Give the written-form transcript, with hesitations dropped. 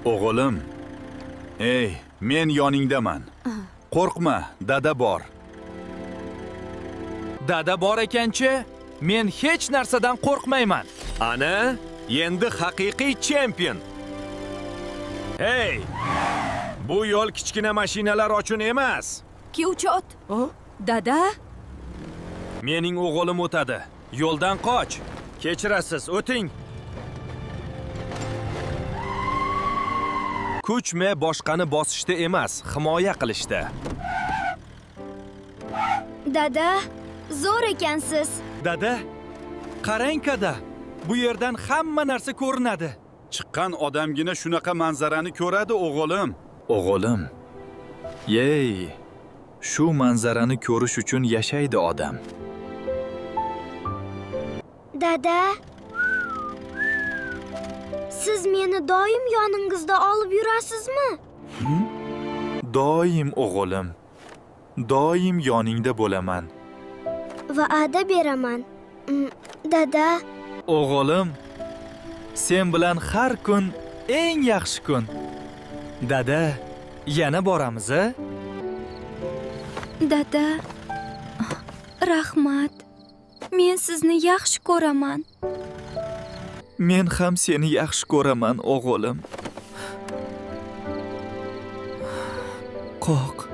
O'g'lim. Ey, men yoningdaman. Qo'rqma, dada bor. Dada bor ekanchi, men hech narsadan qo'rqmayman. Ana, endi haqiqiy champion. Hey! Bu yo'l kichkina mashinalar uchun emas. Kiyuvchi ot. Dada, Mening o'g'lim o'tadi. Yo'ldan qoch. Kechirasiz, o'ting. Kuchme boshqani bosishda emas, himoya qilishda. dada, zo'r ekansiz. Dada, qarang-kada. Bu yerdan hamma narsa ko'rinadi. Chiqqan odamgina shunaqa manzarani ko'radi, o'g'lim. O'g'lim. Yey. Shu manzarani ko'rish uchun yashaydi odam. Dada, siz meni doim yoningizda olib yurasizmi? Doim o'g'lim. Doim yoningda bo'laman. Va'da beraman. Dada, O'g'lim, sen bilan har kun eng yaxshi kun. Dada, yana boramiz, a? Dada, rahmat. Men sizni yaxshi ko'raman. Men ham seni yaxshi ko'raman, o'g'lim. Qoq.